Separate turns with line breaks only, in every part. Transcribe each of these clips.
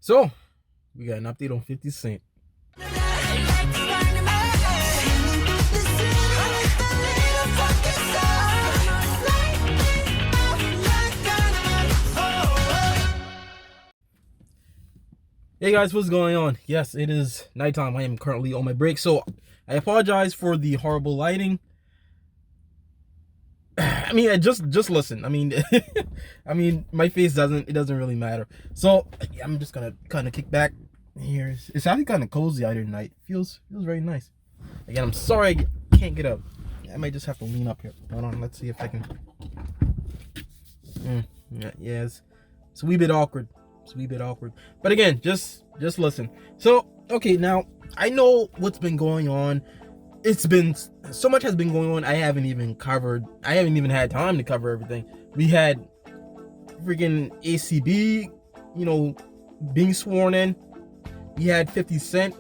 So we got an update on 50 Cent. Hey guys, what's going on? Yes, it is nighttime. I am currently on my break, so I apologize for the horrible lighting. I mean, just listen. I mean, my face doesn't really matter. So I'm just gonna kind of kick back here. It's actually kind of cozy out here tonight. Feels very nice. Again, I'm sorry I can't get up. I might just have to lean up here. Hold on, let's see if I can. Yeah, it's a wee bit awkward. But again, just listen. So okay, now I know what's been going on. It's been so much has been going on. I haven't even had time to cover everything. We had freaking ACB, being sworn in. We had 50 Cent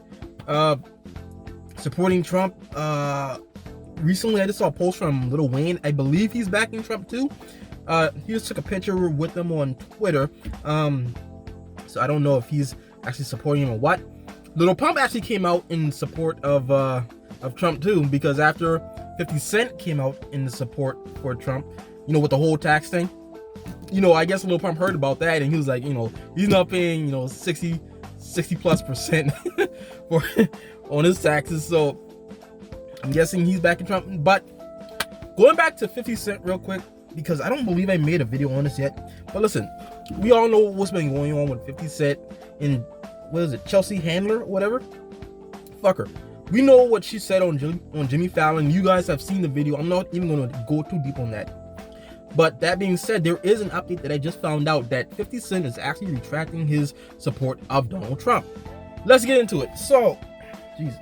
supporting Trump. Recently I just saw a post from Lil Wayne. I believe he's backing Trump too. He just took a picture with them on Twitter. So I don't know if he's actually supporting him or what. Lil Pump actually came out in support of Trump too, because after 50 Cent came out in support for Trump, with the whole tax thing, I guess Lil Pump heard about that and he was like, he's not paying, 60+% for on his taxes. So I'm guessing he's backing Trump. But going back to 50 Cent real quick, because I don't believe I made a video on this yet. But listen, we all know what's been going on with 50 Cent and what is it, Chelsea Handler or whatever? Fuck her. We know what she said on Jimmy Fallon. You guys have seen the video. I'm not even going to go too deep on that. But that being said, there is an update that I just found out that 50 Cent is actually retracting his support of Donald Trump. Let's get into it. So, jeez,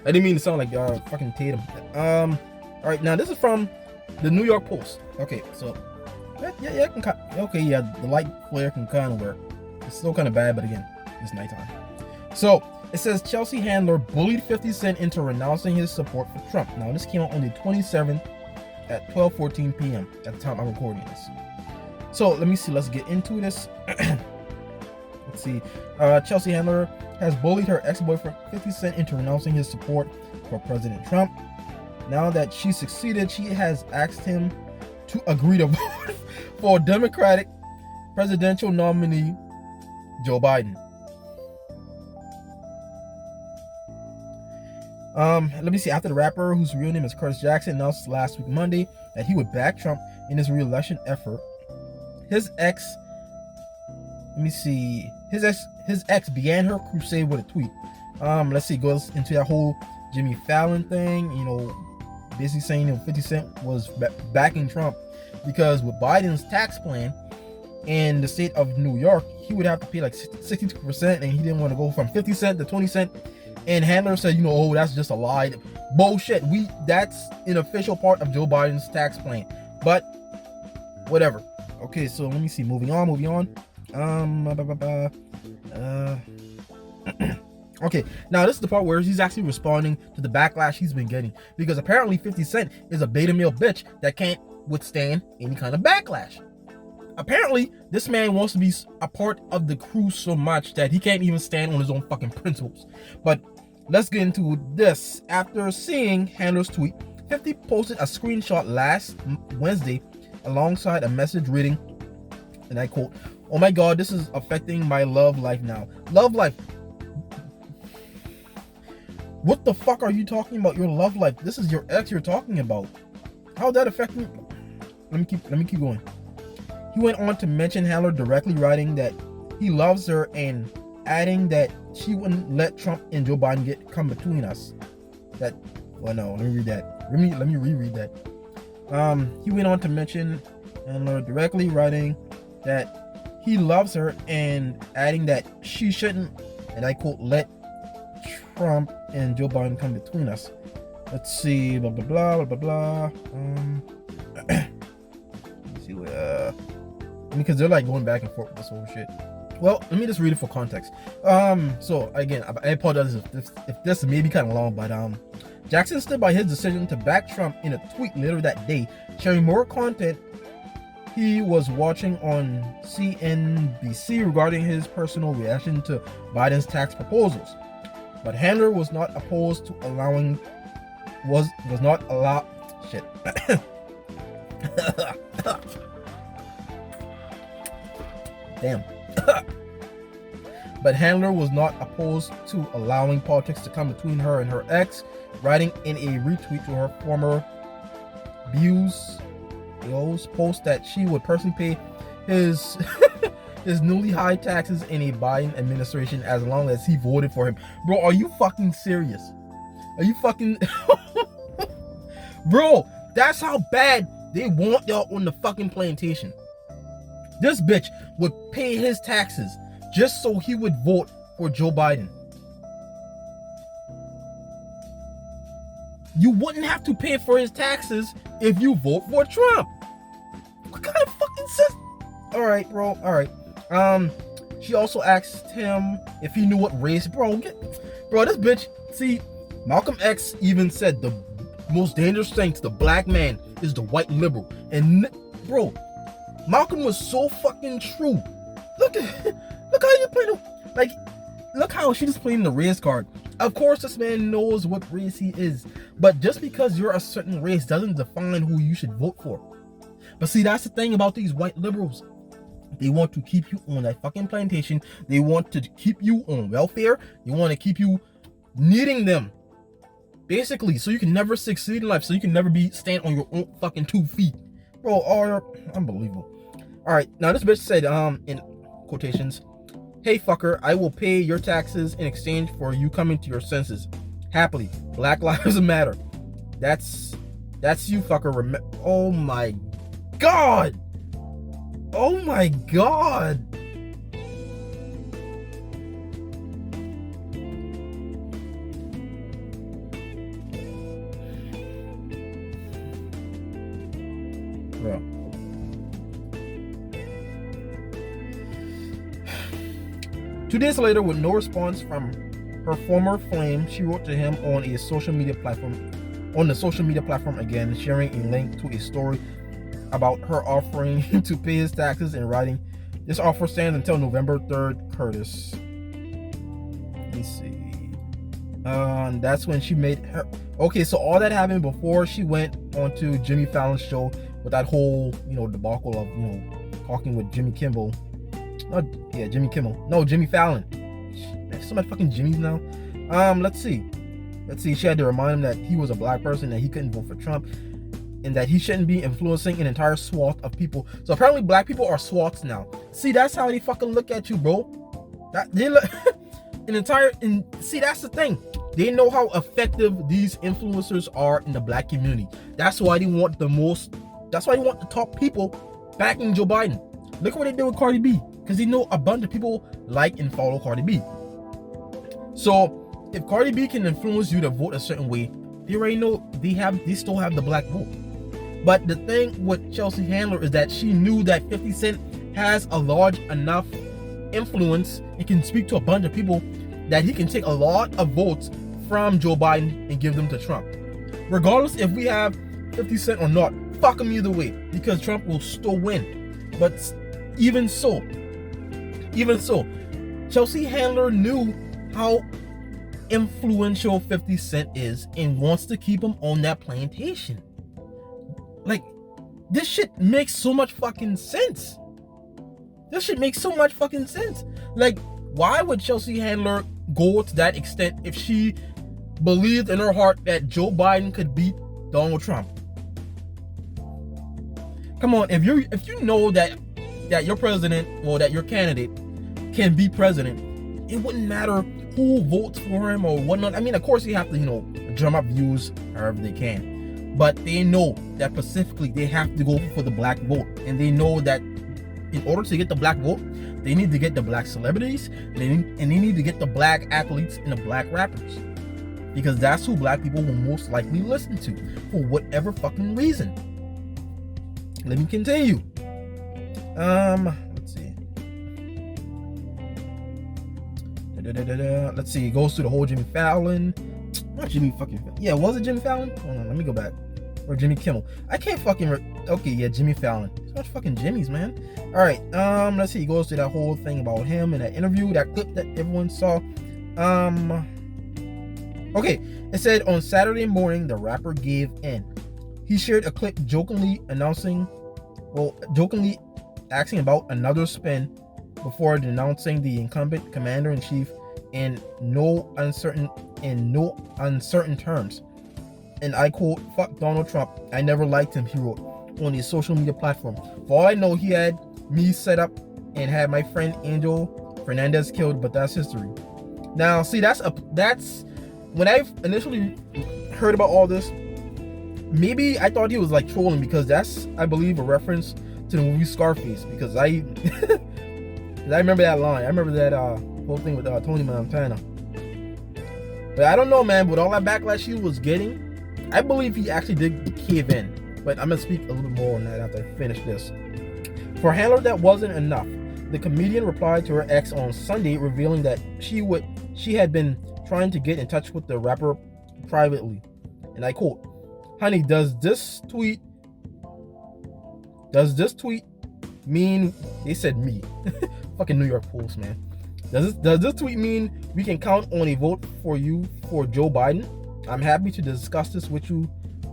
I didn't mean to sound like fucking Tatum. All right, now this is from the New York Post. Okay, so yeah, the light flare can kind of work. It's still kind of bad, but again, it's nighttime. So it says Chelsea Handler bullied 50 Cent into renouncing his support for Trump. Now this came out on the 27th at 12:14 p.m. at the time I'm recording this. So let me see. Let's get into this. Let's see. Chelsea Handler has bullied her ex-boyfriend 50 Cent into renouncing his support for President Trump. Now that she succeeded, she has asked him to agree to vote for Democratic presidential nominee Joe Biden. Let me see. After the rapper, whose real name is Curtis Jackson, announced last week Monday that he would back Trump in his re-election effort, his ex began her crusade with a tweet. Let's see. Goes into that whole Jimmy Fallon thing. Basically saying 50 Cent was backing Trump because with Biden's tax plan in the state of New York, he would have to pay like 62%, and he didn't want to go from 50 cent to 20 cent. And Handler said, oh, that's just a lie. Bullshit. That's an official part of Joe Biden's tax plan. But whatever. Okay, so let me see. Moving on. Okay, now this is the part where he's actually responding to the backlash he's been getting, because apparently 50 Cent is a beta male bitch that can't withstand any kind of backlash. Apparently, this man wants to be a part of the crew so much that he can't even stand on his own fucking principles. But let's get into this. After seeing Handler's tweet, 50 posted a screenshot last Wednesday alongside a message reading, and I quote, "Oh my god, this is affecting my love life now." Love life? What the fuck are you talking about? Your love life? This is your ex you're talking about. How's that affecting? Let me keep going. He went on to mention Handler directly, writing that he loves her and adding that she wouldn't let Trump and Joe Biden come between us. Let me read that. Let me reread that. He went on to mention Handler directly, writing that he loves her and adding that she shouldn't, and I quote, let Trump and Joe Biden come between us. Let's see, blah blah blah blah blah. Let's see what because they're like going back and forth with this whole shit. Well, let me just read it for context. So again, I apologize if this may be kind of long, but Jackson stood by his decision to back Trump in a tweet later that day, sharing more content he was watching on CNBC regarding his personal reaction to Biden's tax proposals. But Handler was not opposed to allowing shit. Damn. But Handler was not opposed to allowing politics to come between her and her ex, writing in a retweet to her former Views post that she would personally pay his his newly high taxes in a Biden administration as long as he voted for him. Bro, are you fucking serious? Are you fucking Bro, that's how bad they want y'all on the fucking plantation. This bitch would pay his taxes just so he would vote for Joe Biden. You wouldn't have to pay for his taxes if you vote for Trump. What kind of fucking sense? Alright, bro. Alright. She also asked him if he knew what race. Bro, this bitch. See, Malcolm X even said the most dangerous thing to the black man is the white liberal. And bro, Malcolm was so fucking true. Look how you playing look how she just playing the race card. Of course this man knows what race he is, but just because you're a certain race doesn't define who you should vote for. But see, that's the thing about these white liberals. They want to keep you on that fucking plantation. They want to keep you on welfare. They want to keep you needing them, basically, so you can never succeed in life, so you can never stand on your own fucking 2 feet. Bro, unbelievable. Alright, now this bitch said, in quotations, "Hey fucker, I will pay your taxes in exchange for you coming to your senses. Happily, Black Lives Matter." That's you, fucker. Oh my god. Oh my god. Bro. 2 days later, with no response from her former flame, she wrote to him on the social media platform again, sharing a link to a story about her offering to pay his taxes and writing, "This offer stands until November 3rd, Curtis." Let me see. That's when she made her. Okay, so all that happened before she went onto Jimmy Fallon's show with that whole, debacle of, talking with Jimmy Kimmel. Jimmy Kimmel. No, Jimmy Fallon. There's so much fucking Jimmys now. Let's see. She had to remind him that he was a black person, that he couldn't vote for Trump, and that he shouldn't be influencing an entire swath of people. So apparently black people are swaths now. See, that's how they fucking look at you, bro. That they look see, that's the thing. They know how effective these influencers are in the black community. That's why they want the top people backing Joe Biden. Look at what they did with Cardi B, because they know a bunch of people like and follow Cardi B. So if Cardi B can influence you to vote a certain way, they already know they still have the black vote. But the thing with Chelsea Handler is that she knew that 50 Cent has a large enough influence and can speak to a bunch of people that he can take a lot of votes from Joe Biden and give them to Trump. Regardless if we have 50 Cent or not, fuck him either way, because Trump will still win. But even so, Chelsea Handler knew how influential 50 Cent is and wants to keep him on that plantation. Like, this shit makes so much fucking sense. Like, why would Chelsea Handler go to that extent if she believed in her heart that Joe Biden could beat Donald Trump? Come on, if you know that your president, or that your candidate can be president, it wouldn't matter who votes for him or whatnot. I mean, of course, you have to, drum up views however they can. But they know that specifically they have to go for the black vote. And they know that in order to get the black vote, they need to get the black celebrities, and they need to get the black athletes and the black rappers. Because that's who black people will most likely listen to, for whatever fucking reason. Let me continue. Let's see. Let's see. It goes through the whole Jimmy Fallon. Not Jimmy fucking Fallon. Yeah, was it Jimmy Fallon? Hold on, let me go back. or Jimmy Kimmel. I can't fucking okay, yeah, Jimmy Fallon. So much fucking Jimmys, man. All right, let's see. He goes to that whole thing about him in that interview, that clip that everyone saw. Okay, it said on Saturday morning the rapper gave in. He shared a clip jokingly asking about another spin before denouncing the incumbent commander-in-chief in no uncertain terms. And I quote, "Fuck Donald Trump. I never liked him," he wrote on his social media platform. For all I know, he had me set up and had my friend Angel Fernandez killed, but that's history. Now, see, that's when I initially heard about all this, maybe I thought he was like trolling, because that's, I believe, a reference to the movie Scarface, because I remember that line. I remember that whole thing with Tony Montana. But I don't know, man. With all that backlash he was getting, I believe he actually did cave in. But I'm gonna speak a little bit more on that after I finish this. For Handler, that wasn't enough. The comedian replied to her ex on Sunday, revealing that she had been trying to get in touch with the rapper privately. And I quote, "Honey, does this tweet mean," they said me, fucking New York Post, man. Does this tweet mean we can count on a vote for you for Joe Biden? I'm happy to discuss this with you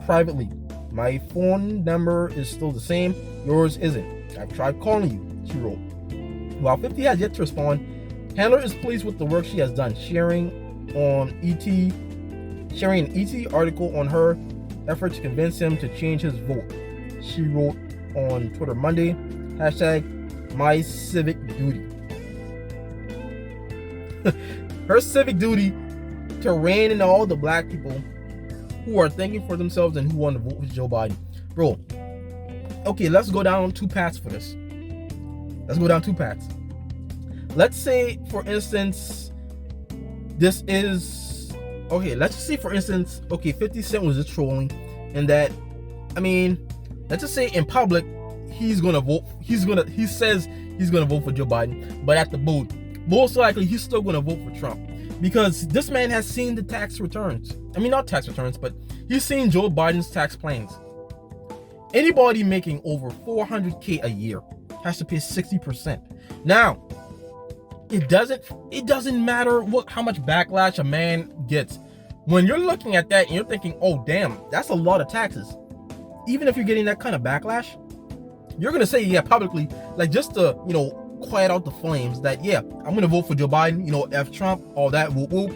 privately. My phone number is still the same. Yours isn't. I've tried calling you," she wrote. While 50 has yet to respond, Handler is pleased with the work she has done, sharing an ET article on her effort to convince him to change his vote. She wrote on Twitter Monday, #MyCivicDuty. Her civic duty to rein in all the black people who are thinking for themselves and who want to vote for Joe Biden. Bro, okay, let's go down two paths for this. Let's say, for instance, this is, okay, let's just say, for instance, okay, 50 Cent was just trolling, and that, I mean, let's just say in public, he says he's gonna vote for Joe Biden, but at the booth, most likely he's still gonna vote for Trump, because this man has seen the tax returns. I mean, not tax returns, but he's seen Joe Biden's tax plans. Anybody making over $400K a year has to pay 60%. Now, it doesn't matter how much backlash a man gets. When you're looking at that and you're thinking, oh damn, that's a lot of taxes. Even if you're getting that kind of backlash, you're gonna say, yeah, publicly, like, just to, quiet out the flames, that, yeah, I'm gonna vote for Joe Biden, F Trump, all that, whoop whoop,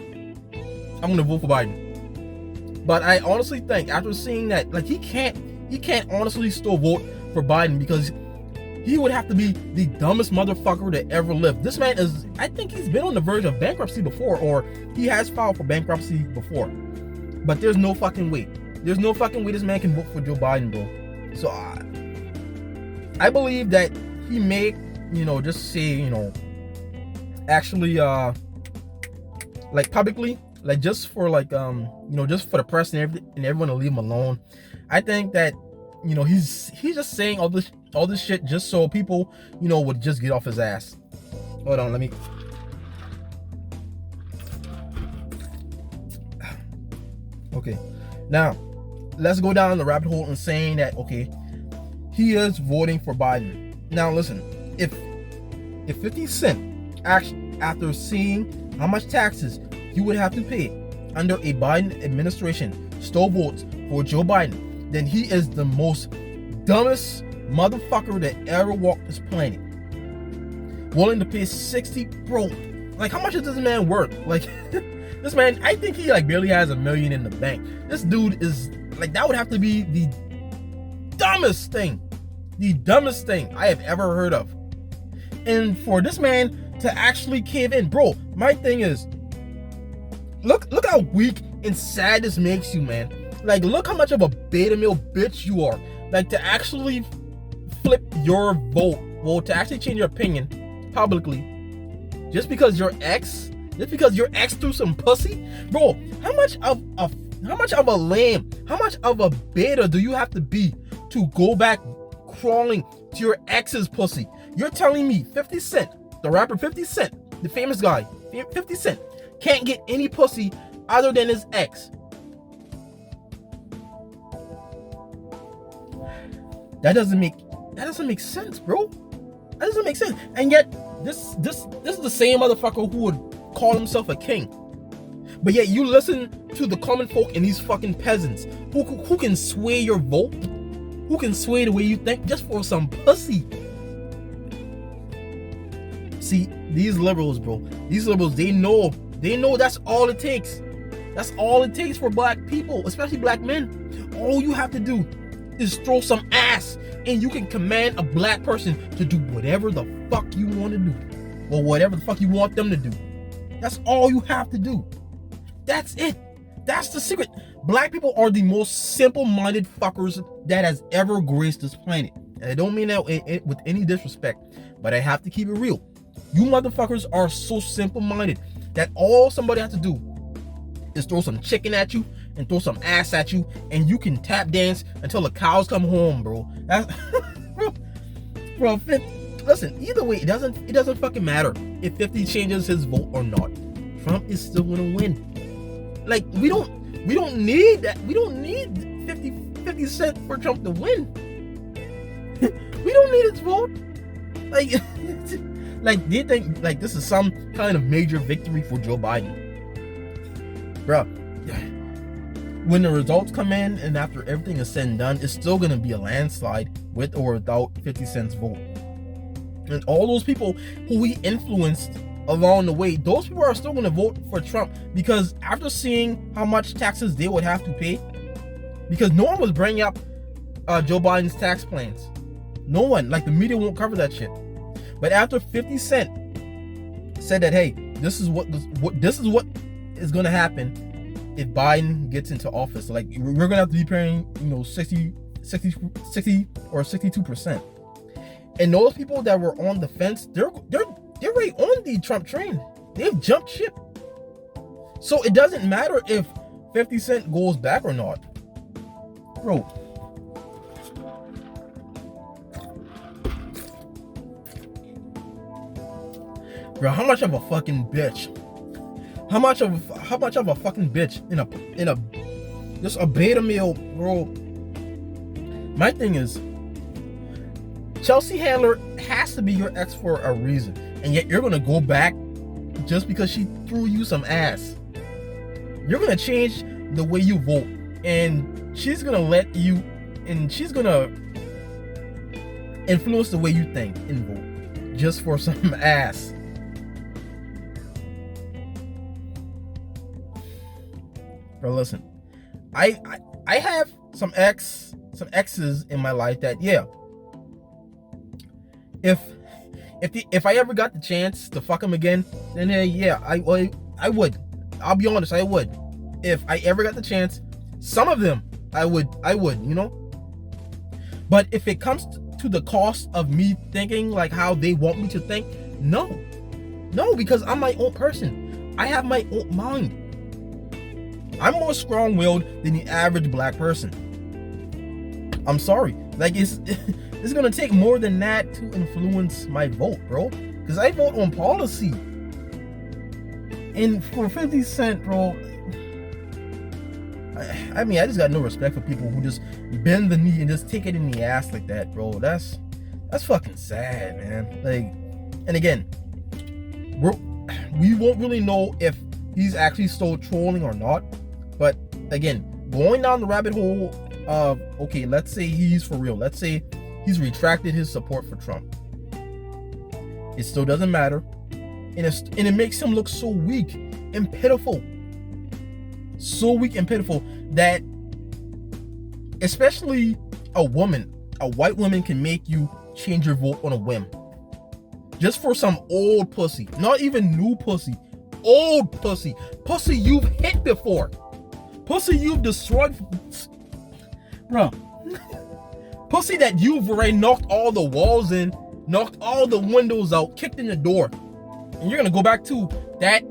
I'm gonna vote for Biden. But I honestly think, after seeing that, like, he can't honestly still vote for Biden, because he would have to be the dumbest motherfucker to ever live. This man is, I think he's been on the verge of bankruptcy before, or he has filed for bankruptcy before. But there's no fucking way. There's no fucking way this man can vote for Joe Biden, bro. So I believe that he may, just say, actually, like, publicly, like, just for, like, just for the press and everyone to leave him alone. I think that, he's just saying all this shit just so people, would just get off his ass. Hold on, let me. Okay, now let's go down the rabbit hole and saying that, okay, he is voting for Biden. Now listen, if 50 Cent, after seeing how much taxes he would have to pay under a Biden administration, still votes for Joe Biden, then he is the most dumbest motherfucker that ever walked this planet. Willing to pay 60, bro. Like, how much is this man worth? Like, this man, I think he, like, barely has $1 million in the bank. This dude is, like, that would have to be the dumbest thing I have ever heard of. And for this man to actually cave in, bro, my thing is, look how weak and sad this makes you, man. Like, look how much of a beta male bitch you are. Like, to actually flip your vote, well, to actually change your opinion publicly, just because your ex threw some pussy, bro. How much of a lame, how much of a beta do you have to be to go back crawling to your ex's pussy? You're telling me 50 Cent, the rapper 50 Cent, the famous guy, 50 Cent, can't get any pussy other than his ex? That doesn't make sense, bro. That doesn't make sense. And yet, this is the same motherfucker who would call himself a king. But yet you listen to the common folk and these fucking peasants who can sway your vote, who can sway the way you think just for some pussy. See, these liberals, bro, they know that's all it takes. That's all it takes for black people, especially black men. All you have to do is throw some ass and you can command a black person to do whatever the fuck you want to do, or whatever the fuck you want them to do. That's all you have to do. That's it. That's the secret. Black people are the most simple-minded fuckers that has ever graced this planet. And I don't mean that with any disrespect, but I have to keep it real. You motherfuckers are so simple-minded that all somebody has to do is throw some chicken at you and throw some ass at you, and you can tap dance until the cows come home, bro. That's bro. Listen, either way, it doesn't fucking matter if 50 changes his vote or not. Trump is still gonna win. Like, we don't need that. We don't need 50 Cent for Trump to win. We don't need his vote. Like, like, they think like this is some kind of major victory for Joe Biden, bro. When the results come in and after everything is said and done, it's still gonna be a landslide with or without 50 Cent's vote. And all those people who he influenced along the way, those people are still going to vote for Trump, because after seeing how much taxes they would have to pay, because no one was bringing up Joe Biden's tax plans. No one, like the media won't cover that shit. But after 50 Cent said that, hey, this is what is going to happen if Biden gets into office. Like, we're going to have to be paying, 60 or 62%. And those people that were on the fence, they're right on the Trump train. They've jumped ship. So it doesn't matter if 50 Cent goes back or not. Bro. Bro, how much of a fucking bitch? How much of a fucking bitch in a just a beta male, bro? My thing is, Chelsea Handler has to be your ex for a reason, and yet you're gonna go back just because she threw you some ass. You're gonna change the way you vote, and she's gonna let you, and she's gonna influence the way you think and vote just for some ass. Bro, listen, I have some exes in my life that, yeah, if I ever got the chance to fuck him again, then yeah, I would. I'll be honest, I would. If I ever got the chance, some of them I would, But if it comes to the cost of me thinking like how they want me to think, no, because I'm my own person. I have my own mind. I'm more strong-willed than the average black person. I'm sorry. Like, it's gonna take more than that to influence my vote, bro. Because I vote on policy. And for 50 Cent, bro, I mean, I just got no respect for people who just bend the knee and just take it in the ass like that, bro. That's fucking sad, man. Like, and again, we won't really know if he's actually still trolling or not. But again, going down the rabbit hole of, okay, let's say he's for real. Let's say he's retracted his support for Trump. It still doesn't matter. And it makes him look so weak and pitiful. So weak and pitiful that especially a white woman can make you change your vote on a whim. Just for some old pussy. Not even new pussy. Old pussy. Pussy you've hit before. Pussy you've destroyed. Bro. Pussy that you've already knocked all the walls in, knocked all the windows out, kicked in the door. And you're gonna go back to that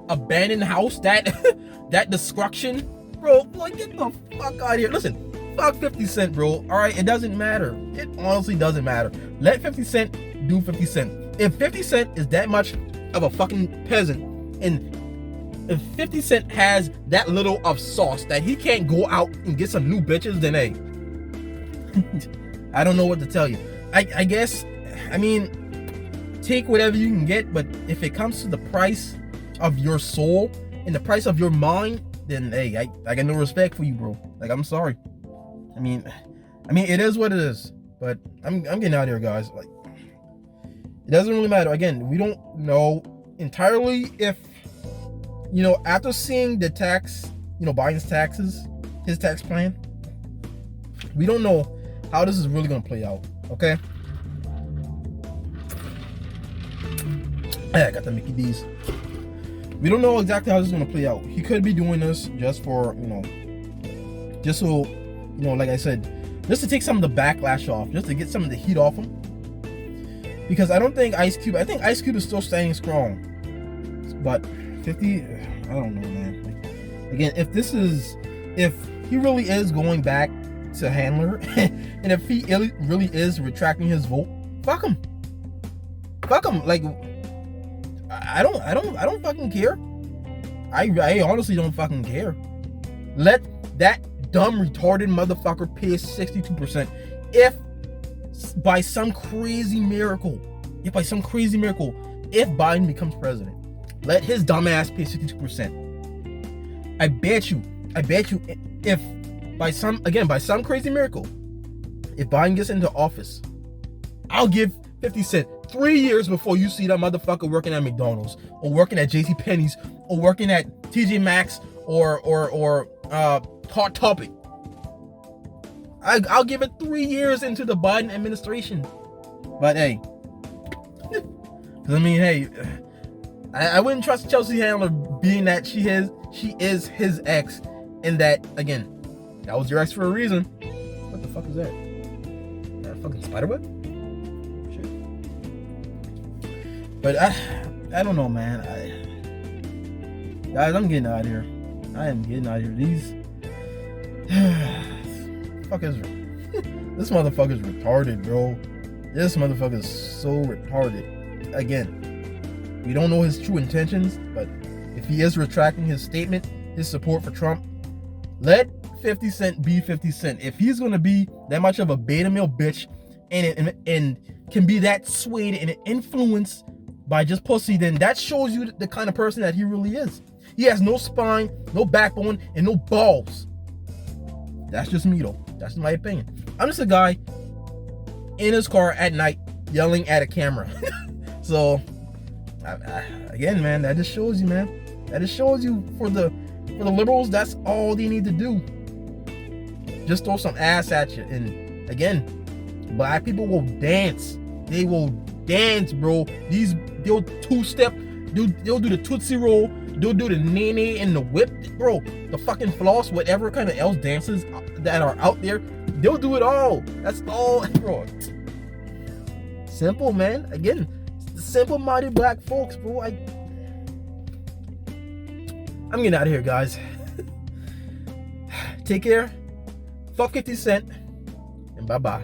abandoned house, that destruction? Bro, boy, get the fuck out of here. Listen, fuck 50 Cent, bro. Alright, it doesn't matter. It honestly doesn't matter. Let 50 Cent do 50 Cent. If 50 Cent is that much of a fucking peasant, and if 50 Cent has that little of sauce that he can't go out and get some new bitches, then hey, I don't know what to tell you. I guess, I mean, take whatever you can get, but if it comes to the price of your soul and the price of your mind, then hey, I got no respect for you, bro. Like, I'm sorry. I mean, it is what it is. But I'm getting out of here, guys. Like, it doesn't really matter. Again, we don't know entirely if, you know, after seeing the tax, you know, Biden's taxes, his tax plan, we don't know how this is really going to play out. Okay. I got the Mickey D's. We don't know exactly how this is going to play out. He could be doing this just for, you know, just so, you know, like I said, just to take some of the backlash off, just to get some of the heat off him. Because I don't think I think Ice Cube is still standing strong. But 50, I don't know, man. Like, again, if he really is going back to Handler, and if he really is retracting his vote, fuck him. Fuck him. Like, I don't fucking care. I honestly don't fucking care. Let that dumb retarded motherfucker pay 62%. If by some crazy miracle, if Biden becomes president, let his dumb ass pay 62%. I bet you, if by some crazy miracle, if Biden gets into office, I'll give 50 Cent 3 years before you see that motherfucker working at McDonald's or working at JCPenney's or working at TJ Maxx or Hot Topic. I'll give it 3 years into the Biden administration. But hey, I mean, hey, I wouldn't trust Chelsea Handler, being that she is his ex, and that, again, that was your ex for a reason. What the fuck is that? That fucking spiderweb? Shit. But I don't know, man. Guys, I'm getting out of here. I am getting out of here. These this motherfucker's retarded, bro. This motherfucker is so retarded. Again, we don't know his true intentions, but if he is retracting his statement, his support for Trump, let 50 Cent be 50 Cent. If he's gonna be that much of a beta male bitch and can be that swayed and influenced by just pussy, then that shows you the kind of person that he really is. He has no spine, no backbone, and no balls. That's just me, though. That's my opinion. I'm just a guy in his car at night yelling at a camera. So, again, man, that just shows you, man. That just shows you for the liberals, that's all they need to do. Just throw some ass at you. And again, black people will dance. They will dance, bro. They'll two-step. They'll do the Tootsie Roll. They'll do the nene and the whip, bro. The fucking floss, whatever kind of else dances that are out there, they'll do it all. That's all, bro. Simple, man. Again, simple-minded black folks, bro. I'm getting out of here, guys. Take care. Fuck 50 Cent, and bye-bye.